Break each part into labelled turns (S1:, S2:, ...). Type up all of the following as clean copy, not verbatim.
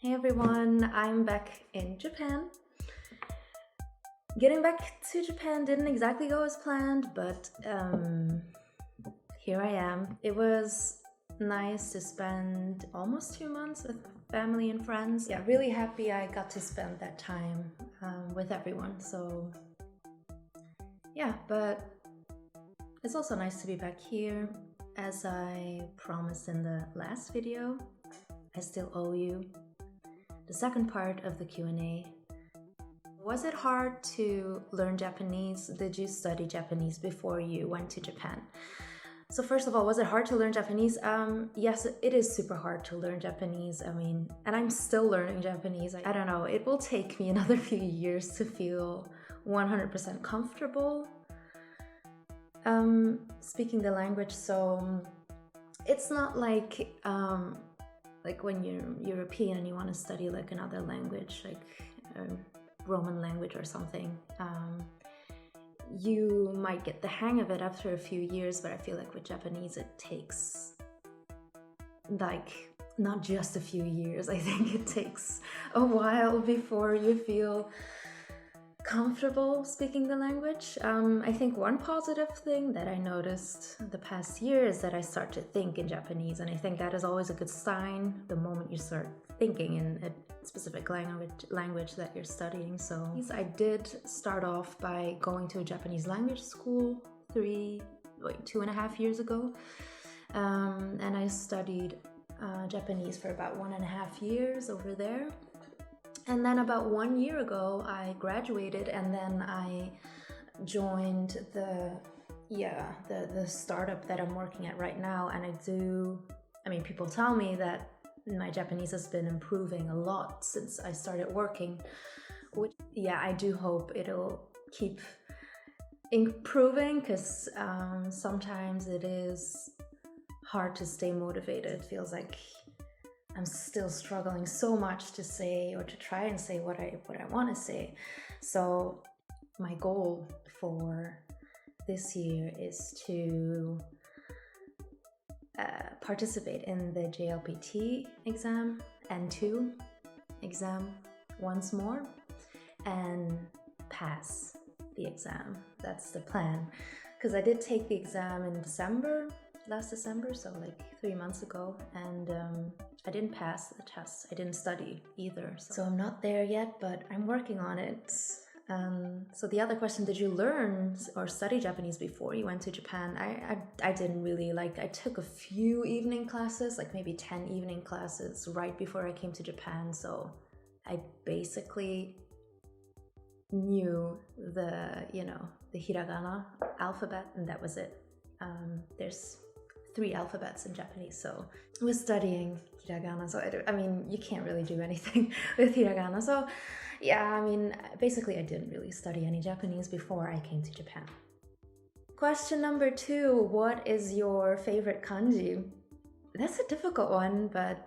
S1: Hey everyone, I'm back in Japan. Getting back to Japan didn't exactly go as planned, but here I am. It was nice to spend almost 2 months with family and friends. Yeah, really happy I got to spend that time with everyone. So yeah, but it's also nice to be back here. As I promised in the last video, I still owe you the second part of the Q&A. Was it hard to learn Japanese? Did you study Japanese before you went to Japan? So first of all, was it hard to learn Japanese? Yes, it is super hard to learn Japanese. And I'm still learning Japanese. I don't know, it will take me another few years to feel 100% comfortable speaking the language. So it's not like when you're European and you want to study like another language, like Roman language or something. You might get the hang of it after a few years, but I feel like with Japanese it takes like not just a few years. I think it takes a while before you feel comfortable speaking the language. I think one positive thing that I noticed the past year is that I start to think in Japanese, and I think that is always a good sign the moment you start thinking in a specific language that you're studying. So I did start off by going to a Japanese language school 2.5 years ago, and I studied Japanese for about 1.5 years over there. And then about 1 year ago, I graduated, and then I joined the startup that I'm working at right now. And people tell me that my Japanese has been improving a lot since I started working, which, I do hope it'll keep improving, because sometimes it is hard to stay motivated. It feels like I'm still struggling so much to say, or to try and say what I want to say. So my goal for this year is to participate in the JLPT exam, N2 exam once more, and pass the exam. That's the plan. Because I did take the exam in last December, so like 3 months ago, and I didn't pass the test. I didn't study either, so I'm not there yet, but I'm working on it. So the other question, did you learn or study Japanese before you went to Japan? I didn't really. I took a few evening classes, like maybe 10 evening classes right before I came to Japan, so I basically knew the hiragana alphabet, and that was it. There's 3 alphabets in Japanese, so I was studying hiragana, so you can't really do anything with hiragana. So basically I didn't really study any Japanese before I came to Japan. Question number 2, what is your favorite kanji? That's a difficult one, but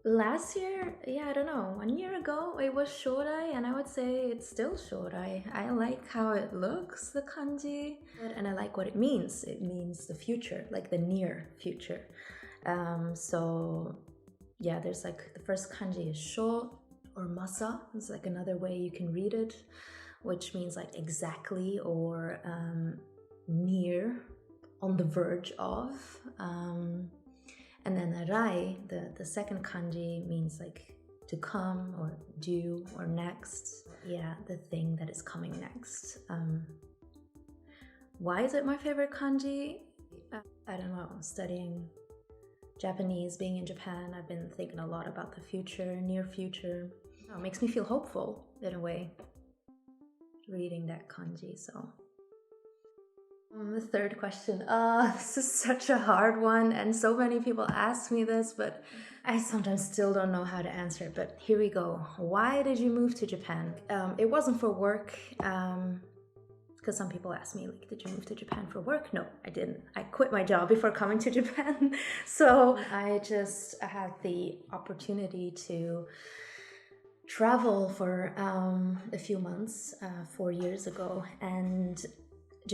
S1: last year, I don't know, 1 year ago, it was Shorai, and I would say it's still Shorai. I like how it looks, the kanji, and I like what it means. It means the future, like the near future. There's like the first kanji is Sho, or Masa. It's like another way you can read it, which means like exactly, or near, on the verge of. And then Rai, the second kanji, means like to come, or due, or next. Yeah, the thing that is coming next. Why is it my favorite kanji? I don't know. Studying Japanese, being in Japan, I've been thinking a lot about the future, near future. It makes me feel hopeful in a way, reading that kanji. So the third question. This is such a hard one, and so many people ask me this, but I sometimes still don't know how to answer it. But here we go. Why did you move to Japan? It wasn't for work, because some people ask me, like, did you move to Japan for work? No, I didn't. I quit my job before coming to Japan. So I just had the opportunity to travel for a few months 4 years ago, and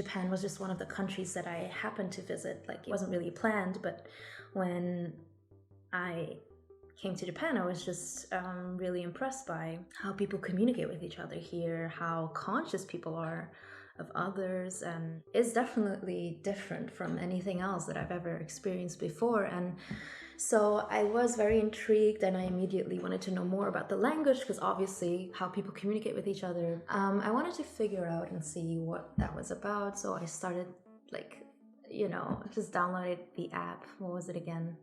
S1: Japan was just one of the countries that I happened to visit. Like, it wasn't really planned, but when I came to Japan, I was just really impressed by how people communicate with each other here, how conscious people are of others, and it's definitely different from anything else that I've ever experienced before. And so I was very intrigued, and I immediately wanted to know more about the language, because obviously how people communicate with each other. I wanted to figure out and see what that was about. So I started just downloaded the app. What was it again?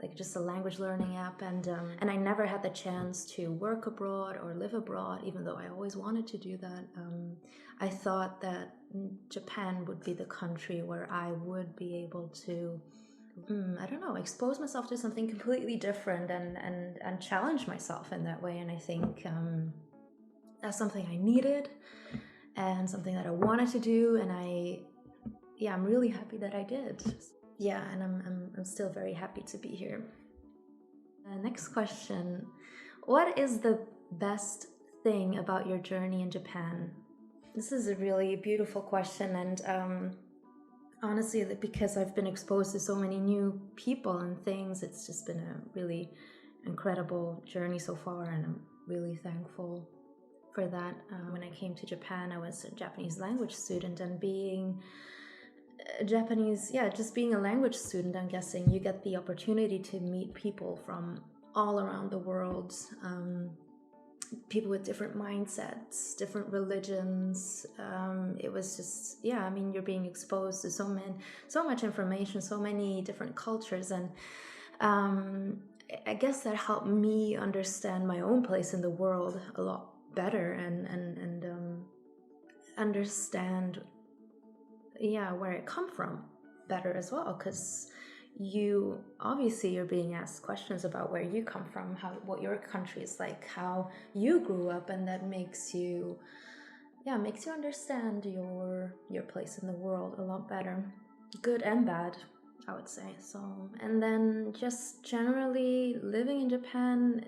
S1: Like just a language learning app, and I never had the chance to work abroad or live abroad, even though I always wanted to do that. I thought that Japan would be the country where I would be able to expose myself to something completely different and challenge myself in that way. And I think that's something I needed and something that I wanted to do, and I'm really happy that I did. Yeah, and I'm still very happy to be here. Next question. What is the best thing about your journey in Japan? This is a really beautiful question, and honestly, because I've been exposed to so many new people and things, it's just been a really incredible journey so far, and I'm really thankful for that. When I came to Japan, I was a Japanese language student, and being just being a language student, I'm guessing you get the opportunity to meet people from all around the world, people with different mindsets, different religions. It was just, you're being exposed to so much information, so many different cultures, and I guess that helped me understand my own place in the world a lot better, and understand where it come from better as well, because you're being asked questions about where you come from, what your country is like, how you grew up, and that makes you understand your place in the world a lot better, good and bad, I would say. So, and then just generally living in Japan,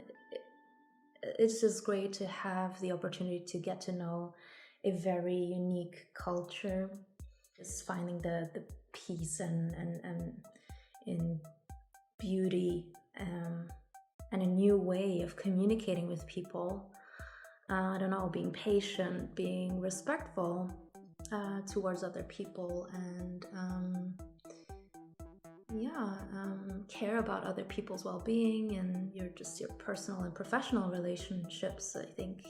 S1: it's just great to have the opportunity to get to know a very unique culture. Just finding the peace and in beauty, and a new way of communicating with people. Being patient, being respectful towards other people, and care about other people's well-being and your personal and professional relationships. I think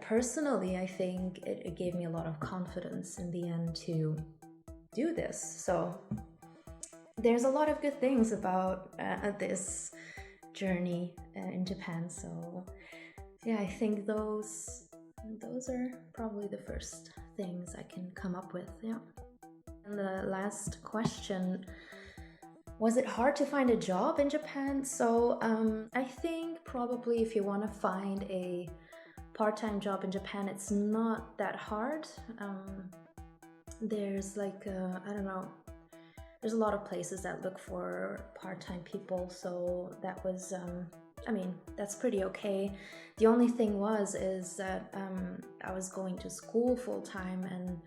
S1: personally, I think it gave me a lot of confidence in the end to do this. So there's a lot of good things about this journey in Japan. So I think those are probably the first things I can come up with. Yeah. And the last question: was it hard to find a job in Japan? So I think probably if you want to find a part-time job in Japan, it's not that hard. There's there's a lot of places that look for part-time people, so that was that's pretty okay. The only thing is that I was going to school full-time, and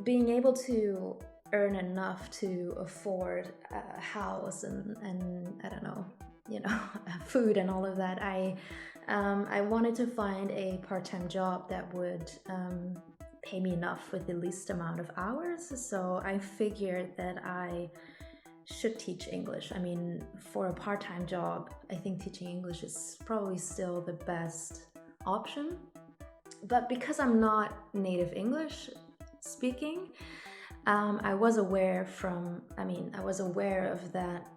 S1: being able to earn enough to afford a house and food and all of that, I wanted to find a part-time job that would pay me enough with the least amount of hours. So I figured that I should teach English. I mean, for a part-time job, I think teaching English is probably still the best option. But because I'm not native English speaking, I was aware of that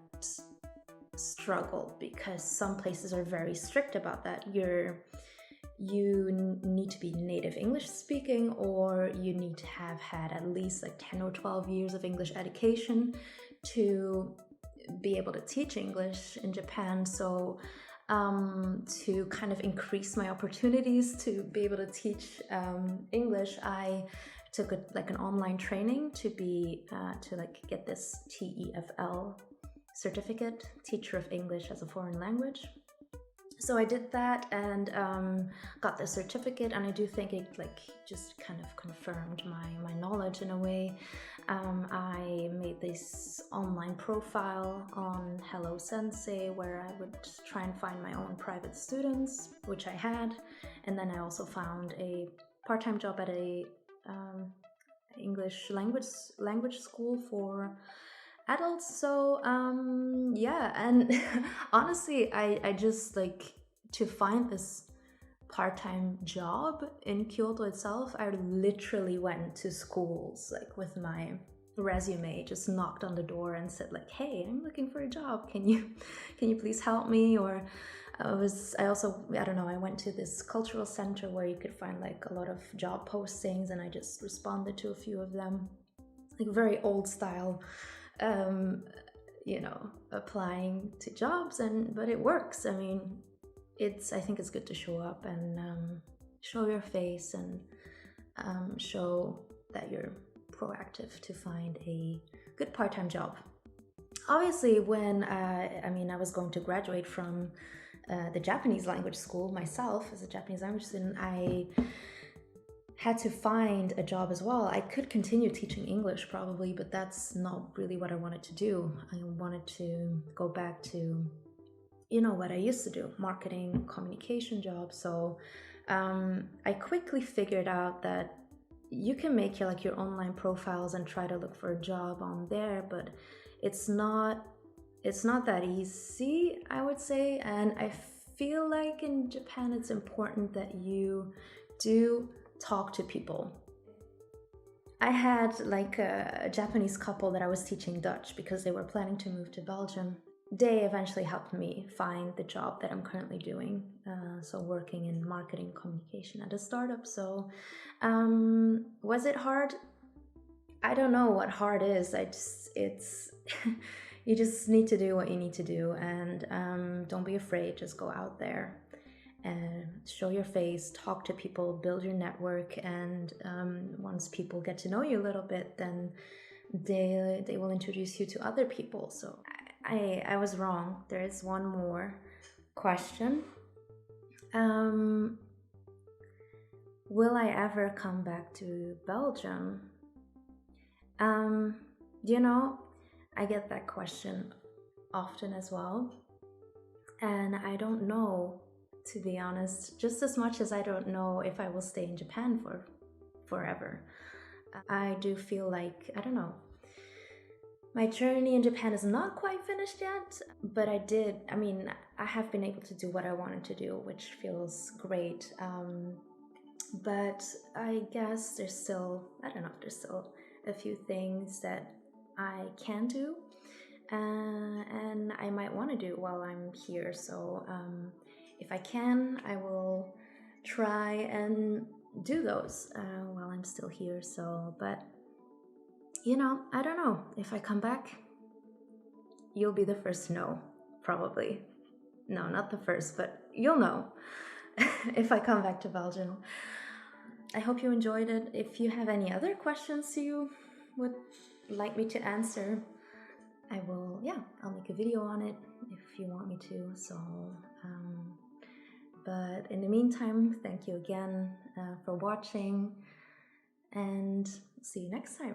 S1: struggle, because some places are very strict about that. You need to be native English speaking, or you need to have had at least 10 or 12 years of English education to be able to teach English in Japan. So to kind of increase my opportunities to be able to teach English, I took an online training to get this TEFL certificate, Teacher of English as a Foreign Language. So I did that and got the certificate, and I do think it like just kind of confirmed my knowledge in a way. I made this online profile on Hello Sensei where I would try and find my own private students, which I had, and then I also found a part-time job at a English language school for adults. So yeah, and honestly, I just like to find this part-time job in Kyoto itself. I literally went to schools like with my resume, just knocked on the door and said like, hey, I'm looking for a job, can you please help me? Or I also, I don't know, I went to this cultural center where you could find like a lot of job postings, and I just responded to a few of them, like very old style, you know, applying to jobs. And but it works. I mean, I think it's good to show up and show your face and show that you're proactive to find a good part-time job. Obviously, when I was going to graduate from the Japanese language school myself as a Japanese language student, I had to find a job as well. I could continue teaching English probably, but that's not really what I wanted to do. I wanted to go back to, you know, what I used to do, marketing, communication jobs. So I quickly figured out that you can make your online profiles and try to look for a job on there, but it's not that easy, I would say. And I feel like in Japan it's important that you do talk to people. I had like a Japanese couple that I was teaching Dutch because they were planning to move to Belgium. They eventually helped me find the job that I'm currently doing, so working in marketing communication at a startup. So was it hard? I don't know what hard is. It's you just need to do what you need to do, and don't be afraid. Just go out there and show your face, talk to people, build your network, and once people get to know you a little bit, then they will introduce you to other people. So I was wrong. There is one more question. Will I ever come back to Belgium? You know, I get that question often as well, and I don't know, to be honest, just as much as I don't know if I will stay in Japan for forever. I do feel like, I don't know, my journey in Japan is not quite finished yet, but I have been able to do what I wanted to do, which feels great. But I guess there's still a few things that I can do, and I might want to do while I'm here. So if I can, I will try and do those while I'm still here. So, but you know, I don't know. If I come back, you'll be the first to know, probably. No, not the first, but you'll know if I come back to Belgium. I hope you enjoyed it. If you have any other questions you would like me to answer, I'll make a video on it if you want me to. So, but in the meantime, thank you again for watching, and see you next time.